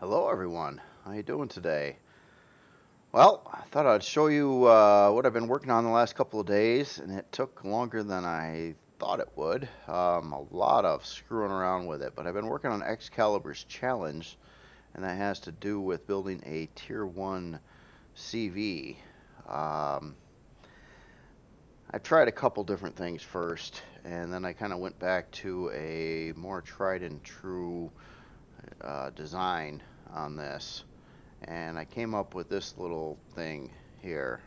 Hello everyone, how you doing today? Well, I thought I'd show you what I've been working on the last couple of days, and it took longer than I thought it would. A lot of screwing around with it, but I've been working on XCaliber's challenge, and that has to do with building a Tier 1 CV. Um, I tried a couple different things first, and then I kind of went back to a more tried and true design on this. And I came up with this little thing here.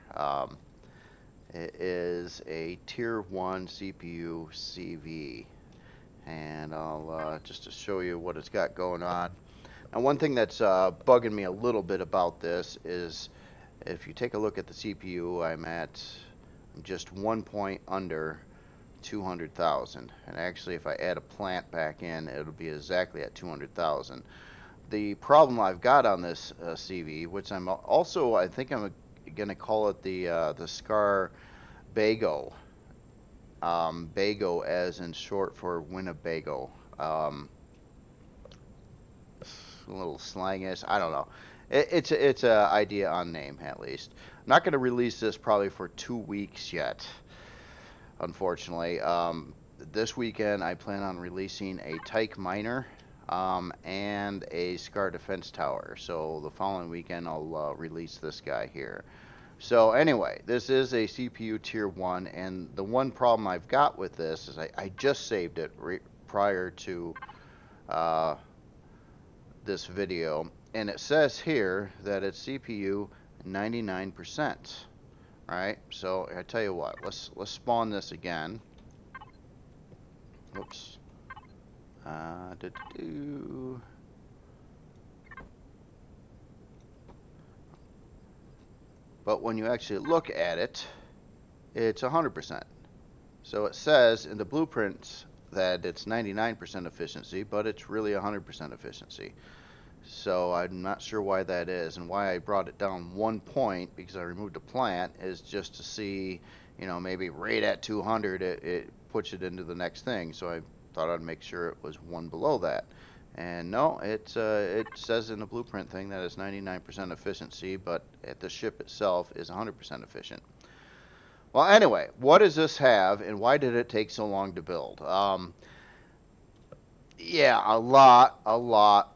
It is a Tier 1 CPU CV, and I'll just to show you what it's got going on. Now, one thing that's bugging me a little bit about this is if you take a look at the CPU, I'm just 1 point under 200,000, and actually if I add a plant back in, it'll be exactly at 200,000. The problem I've got on this CV, which I think I'm going to call it the Skaar Bago. Bago as in short for Winnebago. A little slangish. I don't know. It's a idea on name at least. I'm not going to release this probably for 2 weeks yet, unfortunately. This weekend I plan on releasing a Tyke miner and a Skaar defense tower. So the following weekend I'll release this guy here. So anyway, this is a CPU tier 1, and the one problem I've got with this is I just saved it prior to uh, this video, and it says here that it's CPU 99%. Right? So I tell you what, let's spawn this again. Whoops. But when you actually look at it, it's 100%. So it says in the blueprints that it's 99% efficiency, but it's really 100% efficiency. So I'm not sure why that is, and why I brought it down 1 point, because I removed a plant, is just to see, maybe right at 200 it puts it into the next thing. So I thought I'd make sure it was one below that. And no, it says in the blueprint thing that it's 99% efficiency, but at the ship itself is 100% efficient. Well, anyway, what does this have, and why did it take so long to build? Yeah, a lot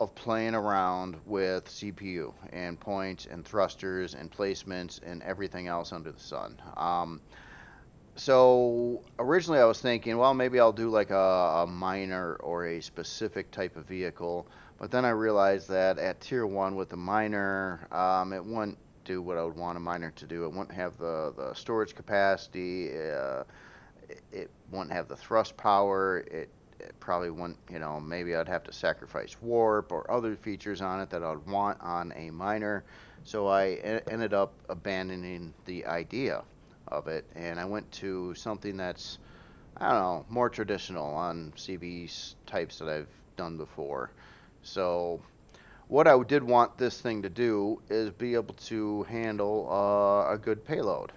of playing around with CPU and points and thrusters and placements and everything else under the sun. So originally I was thinking, well, maybe I'll do like a miner or a specific type of vehicle, but then I realized that at tier 1 with the miner, it wouldn't do what I would want a miner to do. It wouldn't have the storage capacity, it wouldn't have the thrust power, it probably wouldn't, maybe I'd have to sacrifice warp or other features on it that I'd want on a miner. So I ended up abandoning the idea of it, and I went to something that's, I don't know, more traditional on CV types that I've done before. So what I did want this thing to do is be able to handle a good payload.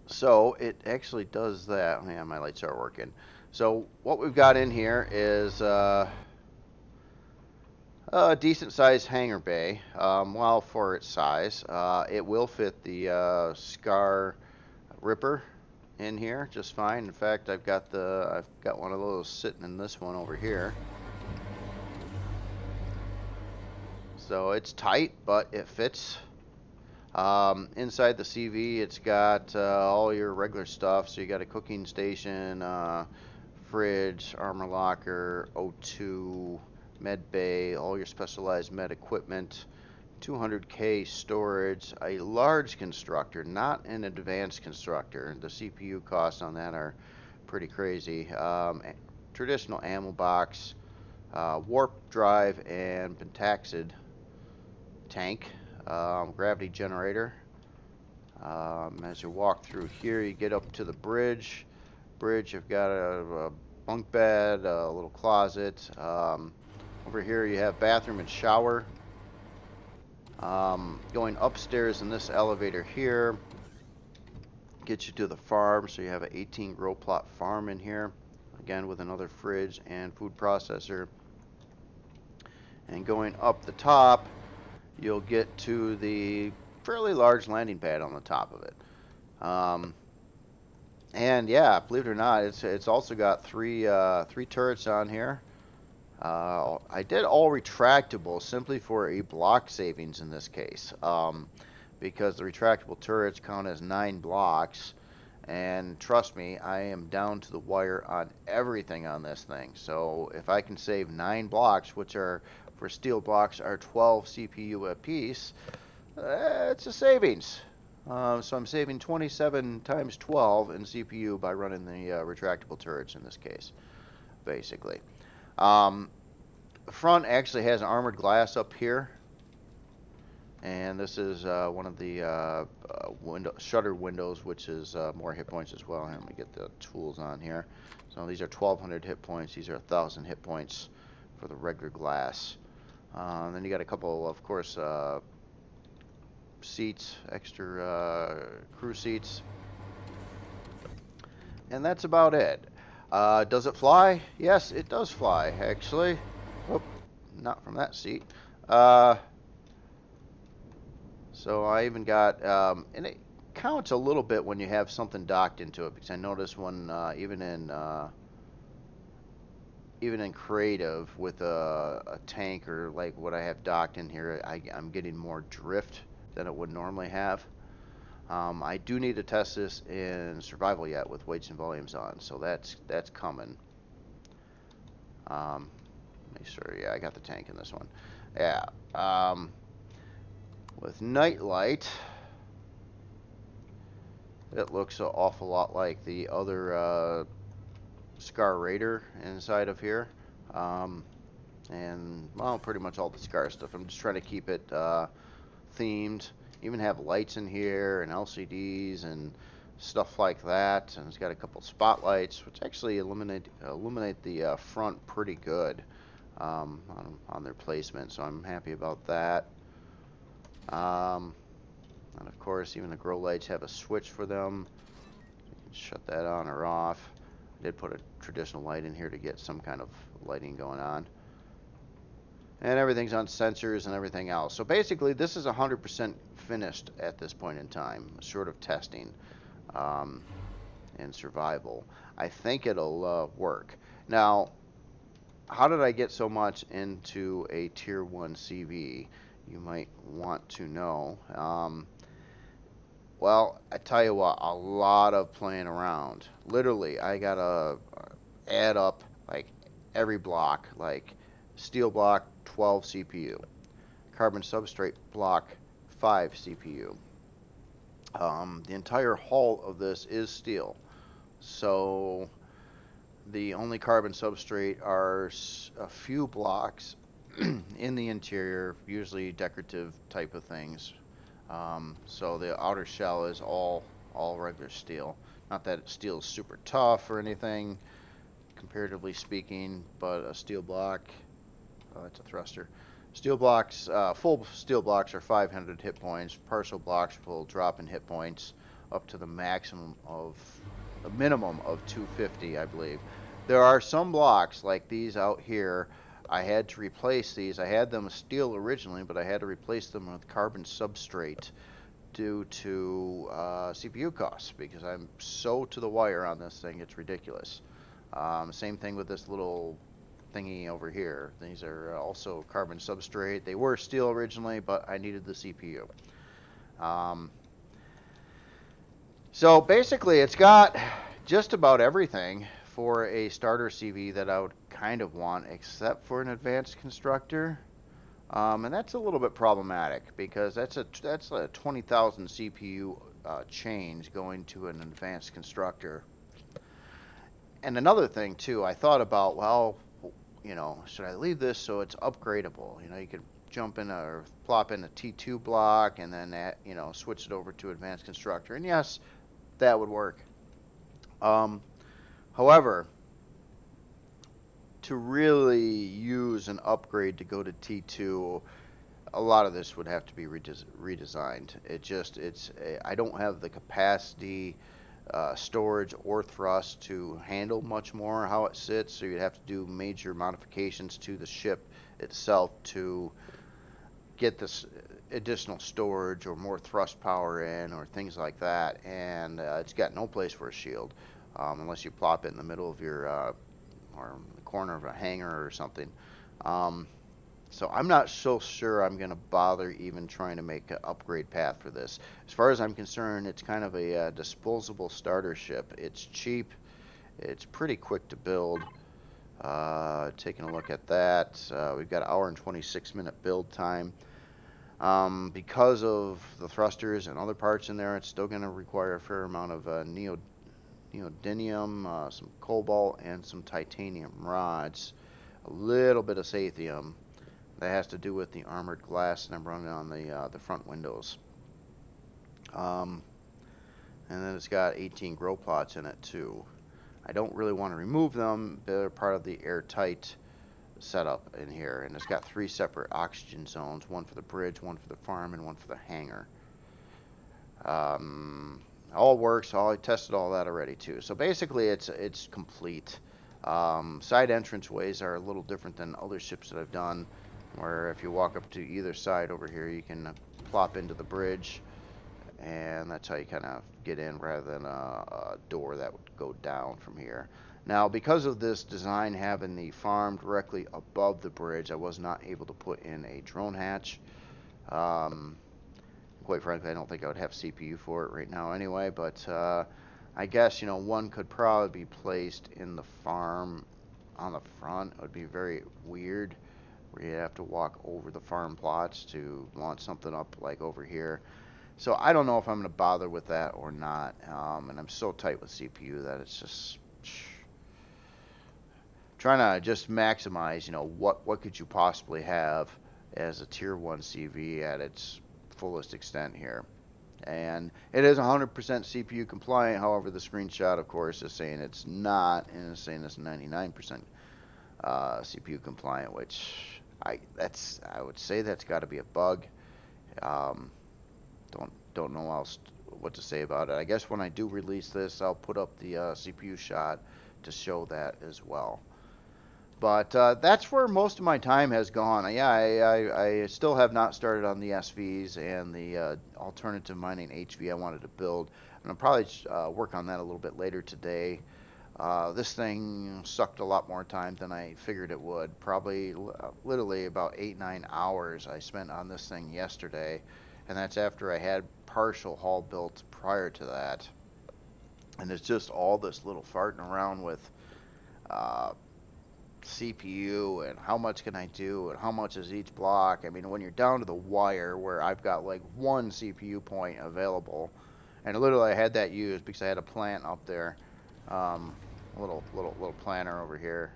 So it actually does that. Yeah, my lights are working. So what we've got in here is a decent sized hangar bay. Well, for its size, it will fit the Skaar Ripper in here just fine. In fact, I've got one of those sitting in this one over here. So it's tight, but it fits. Inside the CV, it's got all your regular stuff. So you got a cooking station, fridge, armor locker, O2, med bay, all your specialized med equipment, 200K storage, a large constructor, not an advanced constructor. The CPU costs on that are pretty crazy. Traditional ammo box, warp drive, and pentaxid tank, gravity generator. As you walk through here, you get up to the bridge. You've got a bunk bed, a little closet. Over here you have bathroom and shower. Going upstairs in this elevator here gets you to the farm, so you have an 18 grow plot farm in here, again with another fridge and food processor. and going up the top, you'll get to the fairly large landing pad on the top of it. Um, and yeah, believe it or not, it's also got three turrets on here. I did all retractable simply for a block savings in this case, because the retractable turrets count as 9 blocks, and trust me, I am down to the wire on everything on this thing. So if I can save 9 blocks, which are for steel blocks are 12 CPU a piece, it's a savings. So I'm saving 27 times 12 in CPU by running the retractable turrets in this case, basically. Um, the front actually has armored glass up here, and this is one of the shutter windows, which is more hit points as well. Let me get the tools on here. So these are 1,200 hit points. These are 1,000 hit points for the regular glass. Then you got a couple, of course, seats, extra crew seats, and that's about it. Does it fly? Yes, it does fly, actually. Oh, not from that seat. So I even got, and it counts a little bit when you have something docked into it, because I noticed when even in creative with a tank or like what I have docked in here, I'm getting more drift than it would normally have. I do need to test this in survival yet with weights and volumes on, so that's coming. Make sure, yeah, I got the tank in this one. Yeah. With nightlight, it looks an awful lot like the other Skaar Raider inside of here. And, well, pretty much all the Skaar stuff. I'm just trying to keep it themed. Even have lights in here and LCDs and stuff like that. And it's got a couple spotlights, which actually illuminate the front pretty good on their placement. So I'm happy about that. And of course, even the grow lights have a switch for them. You can shut that on or off. I did put a traditional light in here to get some kind of lighting going on. And everything's on sensors and everything else. So basically, this is 100% finished at this point in time, short of testing and survival. I think it'll work. Now, how did I get so much into a Tier 1 CV? You might want to know. Well, I tell you what, a lot of playing around. Literally, I gotta add up like every block, like steel block 12 CPU, carbon substrate block 5 CPU. The entire hull of this is steel, so the only carbon substrate are a few blocks in the interior, usually decorative type of things. So the outer shell is all regular steel. Not that steel is super tough or anything, comparatively speaking, but a steel block, it's a thruster. Steel blocks, full steel blocks are 500 hit points. Partial blocks will drop in hit points up to the maximum of, a minimum of 250, I believe. There are some blocks like these out here. I had to replace these. I had them steel originally, but I had to replace them with carbon substrate due to CPU costs, because I'm so to the wire on this thing, it's ridiculous. Same thing with this little thingy over here. These are also carbon substrate. They were steel originally, but I needed the CPU. So basically, it's got just about everything for a starter CV that I would kind of want, except for an advanced constructor. And that's a little bit problematic, because that's a 20,000 CPU change going to an advanced constructor. And another thing too, I thought about, well, should I leave this so it's upgradable? You could jump in or plop in a T2 block and then switch it over to advanced constructor. And yes, that would work. However, to really use an upgrade to go to T2, a lot of this would have to be redesigned. I don't have the capacity storage or thrust to handle much more how it sits, so you'd have to do major modifications to the ship itself to get this additional storage or more thrust power in or things like that. And it's got no place for a shield unless you plop it in the middle of your or the corner of a hangar or something. So I'm not so sure I'm going to bother even trying to make an upgrade path for this. As far as I'm concerned, it's kind of a disposable starter ship. It's cheap. It's pretty quick to build. Taking a look at that, we've got an hour and 26-minute build time. Because of the thrusters and other parts in there, it's still going to require a fair amount of neodymium, some cobalt, and some titanium rods. A little bit of sathium. That has to do with the armored glass that I'm running on the front windows. And then it's got 18 grow plots in it too. I don't really want to remove them. They're part of the airtight setup in here. And it's got 3 separate oxygen zones, one for the bridge, one for the farm, and one for the hangar. All works. I tested all that already too. So basically it's complete. Side entranceways are a little different than other ships that I've done, where if you walk up to either side over here, you can plop into the bridge, and that's how you kind of get in rather than a door that would go down from here. Now, because of this design having the farm directly above the bridge, I was not able to put in a drone hatch. Quite frankly, I don't think I would have CPU for it right now anyway, but I guess, you know, one could probably be placed in the farm on the front. It would be very weird, where you have to walk over the farm plots to launch something up like over here. So I don't know if I'm going to bother with that or not. And I'm so tight with CPU that it's just trying to just maximize, you know, what could you possibly have as a tier 1 CV at its fullest extent here. And it is 100% CPU compliant. However, the screenshot, of course, is saying it's not, and it's saying it's 99% CPU compliant, which I would say that's got to be a bug. Don't know else what to say about it. I guess when I do release this, I'll put up the CPU shot to show that as well. But that's where most of my time has gone. Yeah, I still have not started on the SVs and the alternative mining HV I wanted to build. And I'll probably work on that a little bit later today. This thing sucked a lot more time than I figured it would. Probably literally about 8-9 hours I spent on this thing yesterday. And that's after I had partial hull built prior to that. And it's just all this little farting around with CPU and how much can I do and how much is each block. I mean, when you're down to the wire where I've got like 1 CPU point available, and literally I had that used because I had a plant up there, a little planter over here,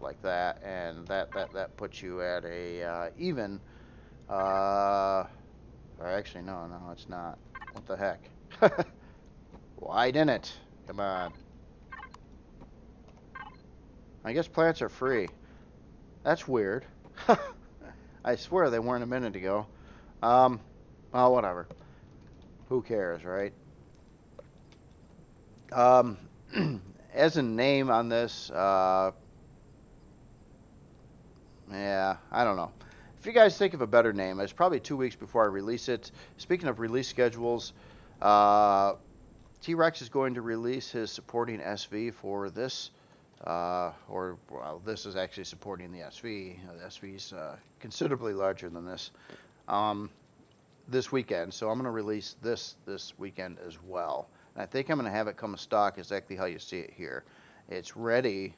like that, and that puts you at a even. Or actually, no, it's not. What the heck? Why didn't it? Come on. I guess plants are free. That's weird. I swear they weren't a minute ago. Well, whatever. Who cares, right? As a name on this, yeah, I don't know. If you guys think of a better name, it's probably 2 weeks before I release it. Speaking of release schedules, T-Rex is going to release his supporting SV for this. Well, this is actually supporting the SV. The SV's considerably larger than this. This weekend, so I'm going to release this weekend as well. And I think I'm going to have it come stock exactly how you see it here. It's ready,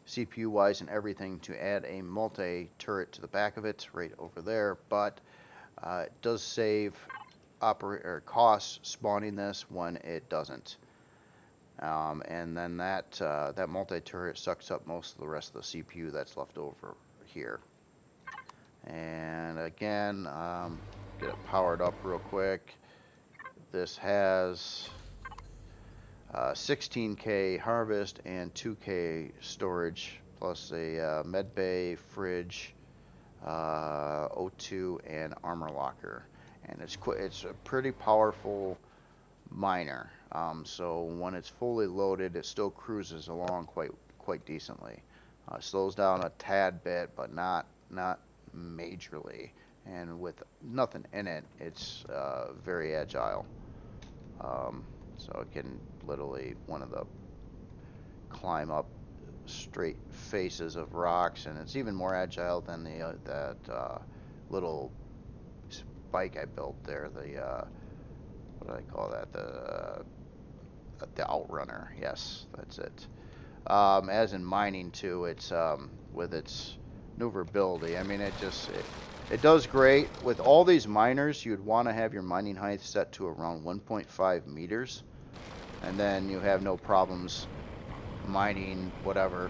CPU-wise and everything, to add a multi-turret to the back of it, right over there. But it does save costs spawning this when it doesn't. And then that multi-turret sucks up most of the rest of the CPU that's left over here. And again, get it powered up real quick. This has 16K harvest and 2K storage, plus a med bay, fridge, O2, and armor locker. And it's a pretty powerful miner. So when it's fully loaded, it still cruises along quite decently. Slows down a tad bit, but not majorly. And with nothing in it, it's very agile. So it can literally one of the climb up straight faces of rocks, and it's even more agile than the that little bike I built there. The what do I call that? The Outrunner. Yes, that's it. As in mining too, it's with its maneuverability. I mean, it does great with all these miners. You'd want to have your mining height set to around 1.5 meters, and then you have no problems mining whatever.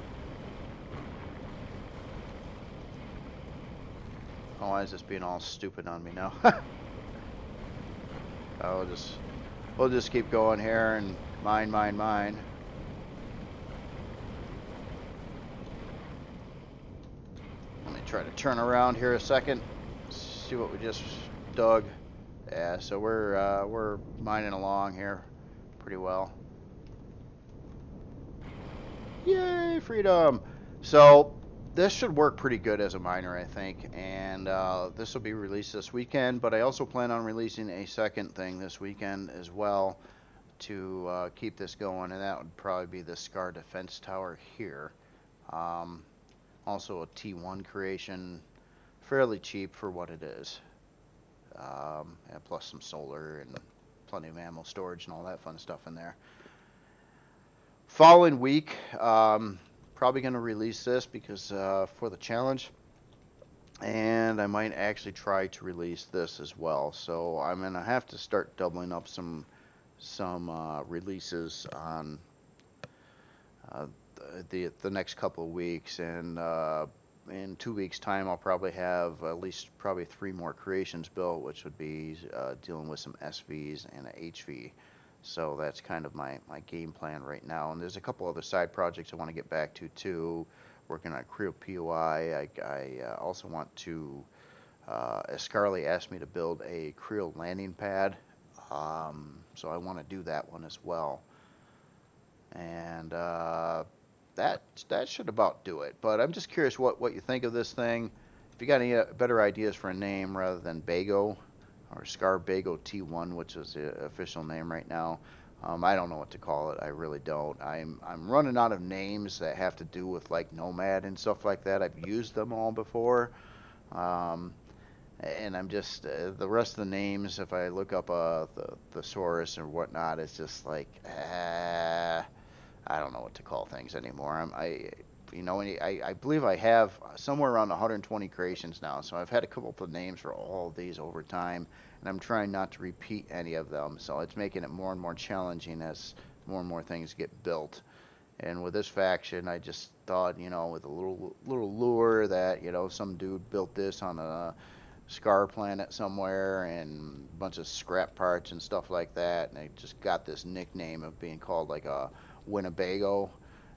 Oh, why is this being all stupid on me now? I'll just we'll just keep going here and mine. Let me try to turn around here a second. See what we just dug. Yeah, so we're mining along here pretty well. Yay, freedom! So this should work pretty good as a miner, I think, and this will be released this weekend. But I also plan on releasing a second thing this weekend as well to keep this going, and that would probably be the Skaar defense tower here. Also a T1 creation, fairly cheap for what it is. And plus some solar and plenty of ammo storage and all that fun stuff in there. Following week, probably going to release this because for the challenge, and I might actually try to release this as well. So I'm going to have to start doubling up some releases on the next couple of weeks, and in 2 weeks time I'll probably have at least probably 3 more creations built, which would be dealing with some SVs and a HV. So that's kind of my game plan right now. And there's a couple other side projects I want to get back to too. Working on Creo POI. I also want to, Scarly asked me to build a Creo landing pad. So I want to do that one as well. And that should about do it. But I'm just curious what you think of this thing. If you got any better ideas for a name rather than Bago, or Skaar Bago T1, which is the official name right now. I don't know what to call it. I really don't. I'm running out of names that have to do with like Nomad and stuff like that. I've used them all before, and I'm just the rest of the names. If I look up the thesaurus or whatnot, it's just like I don't know what to call things anymore. I believe I have somewhere around 120 creations now, so I've had a couple of names for all of these over time, and I'm trying not to repeat any of them, so it's making it more and more challenging as more and more things get built. And with this faction, I just thought, with a little lure that, some dude built this on a Skaar planet somewhere and a bunch of scrap parts and stuff like that, and I just got this nickname of being called like a Winnebago,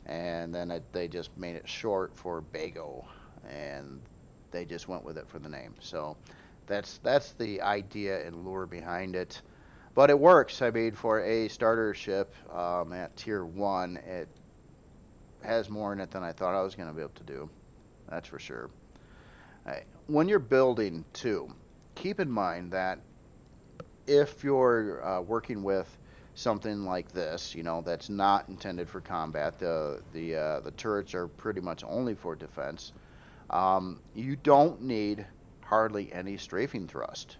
and then they just made it short for Bago, and they just went with it for the name. So that's the idea and lure behind it. But it works. I mean, for a starter ship at tier 1, it has more in it than I thought I was going to be able to do. That's for sure. When you're building, too, keep in mind that if you're working with something like this, that's not intended for combat, the turrets are pretty much only for defense, you don't need hardly any strafing thrust.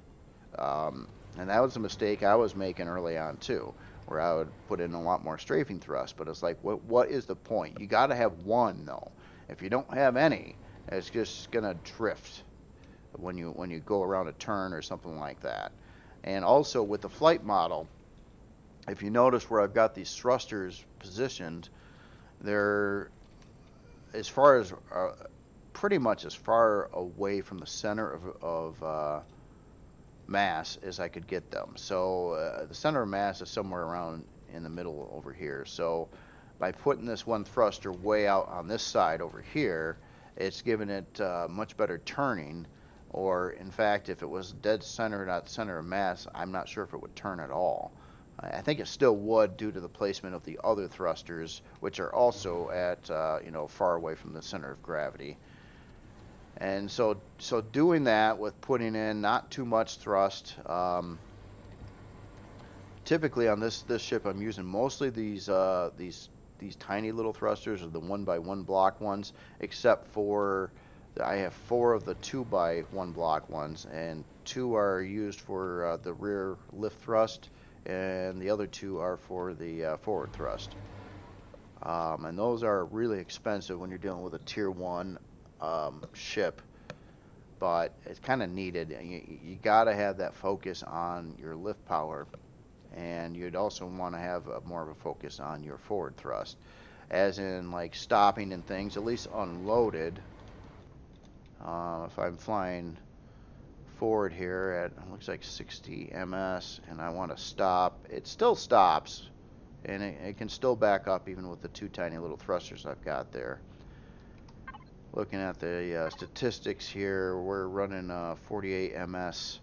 And that was a mistake I was making early on too, where I would put in a lot more strafing thrust, but it's like, what is the point? You got to have one though. If you don't have any, it's just gonna drift when you go around a turn or something like that. And also with the flight model, if you notice where I've got these thrusters positioned, they're as far as pretty much as far away from the center of mass as I could get them. So the center of mass is somewhere around in the middle over here. So by putting this one thruster way out on this side over here, it's giving it much better turning. Or in fact, if it was dead center, not center of mass, I'm not sure if it would turn at all. I think it still would due to the placement of the other thrusters, which are also at far away from the center of gravity. And so doing that with putting in not too much thrust. Typically on this ship, I'm using mostly these tiny little thrusters, or the 1x1 block ones, except for I have 4 of the 2x1 block ones, and 2 are used for the rear lift thrust, and the other 2 are for the forward thrust. And those are really expensive when you're dealing with a tier 1 ship, but it's kind of needed. You got to have that focus on your lift power, and you'd also want to have more of a focus on your forward thrust, as in like stopping and things, at least unloaded. If I'm flying forward here at, it looks like 60 ms, and I want to stop, it still stops, and it can still back up even with the 2 tiny little thrusters I've got there. Looking at the statistics here, we're running 48 ms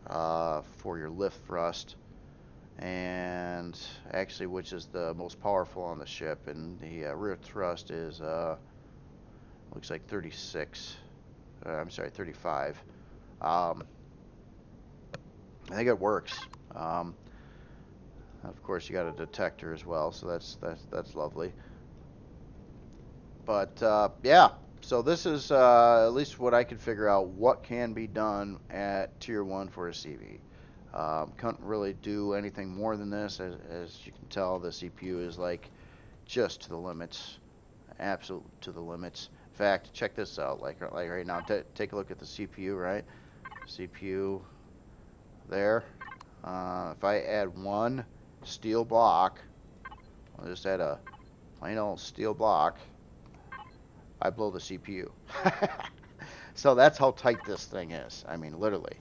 for your lift thrust, and actually, which is the most powerful on the ship, and the rear thrust is looks like 36. I'm sorry, 35. I think it works. Of course, you got a detector as well, so that's lovely. But yeah, so this is at least what I could figure out what can be done at Tier 1 for a CV. Couldn't really do anything more than this. As you can tell, the CPU is like just to the limits, absolute to the limits. In fact, check this out. Like right now, take a look at the CPU. Right, CPU there. If I add 1 steel block, I'll just add a plain old steel block, I blow the CPU. So that's how tight this thing is. I mean, literally.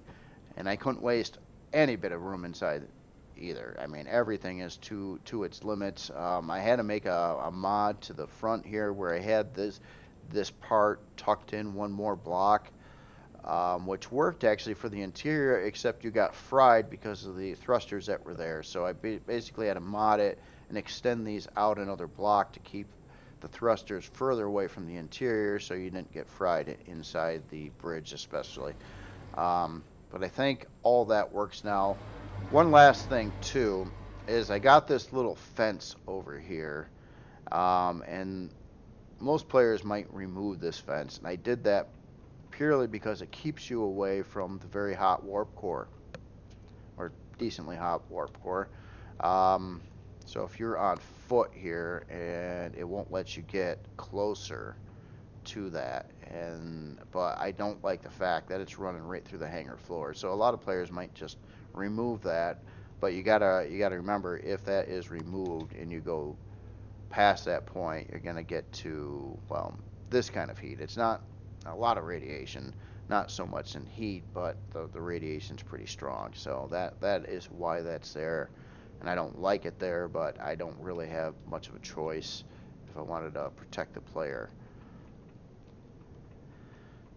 And I couldn't waste any bit of room inside either. I mean, everything is to its limits. I had to make a mod to the front here where I had this part tucked in 1 more block, which worked actually for the interior, except you got fried because of the thrusters that were there. So I basically had to mod it and extend these out another block to keep the thrusters further away from the interior so you didn't get fried inside the bridge especially. But I think all that works now. One last thing too is I got this little fence over here, and most players might remove this fence, and I did that purely because it keeps you away from the very hot warp core, or decently hot warp core. So if you're on foot here, and it won't let you get closer to that, but I don't like the fact that it's running right through the hangar floor. So a lot of players might just remove that, but you gotta remember, if that is removed and you go past that point, you're gonna get to, well, this kind of heat. It's not a lot of radiation, not so much in heat, but the radiation's pretty strong. So that is why that's there, and I don't like it there, but I don't really have much of a choice if I wanted to protect the player.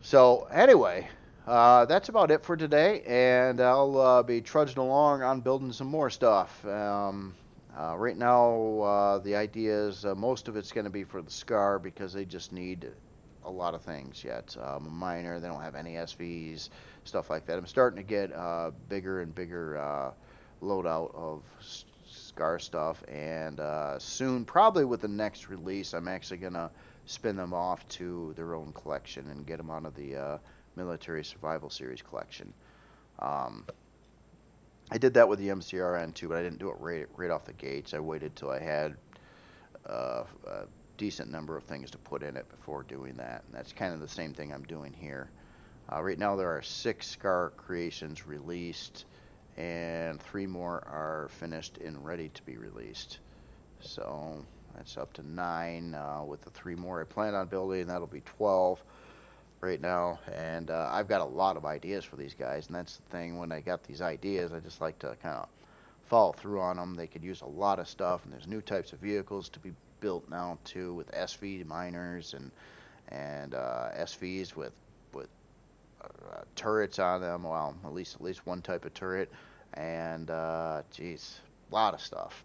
So anyway, that's about it for today, and I'll be trudging along on building some more stuff. Right now, the idea is most of it's going to be for the Skaar, because they just need a lot of things yet. A miner, they don't have any SVs, stuff like that. I'm starting to get bigger and bigger loadout of Skaar stuff, and soon, probably with the next release, I'm actually going to spin them off to their own collection and get them out of the Military Survival Series collection. I did that with the MCRN too, but I didn't do it right off the gates. I waited till I had a decent number of things to put in it before doing that. And that's kind of the same thing I'm doing here. Right now there are 6 Skaar creations released, and 3 more are finished and ready to be released. So that's up to 9 with the 3 more I plan on building. That'll be 12 right now, and I've got a lot of ideas for these guys, and that's the thing. When I got these ideas, I just like to kind of follow through on them. They could use a lot of stuff, and there's new types of vehicles to be built now too, with SV miners and SVs with turrets on them. Well, at least one type of turret, and geez, A lot of stuff.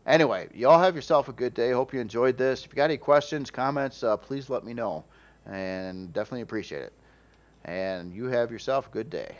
Anyway, y'all have yourself a good day. Hope you enjoyed this. If you got any questions, comments, please let me know. And definitely appreciate it. And you have yourself a good day.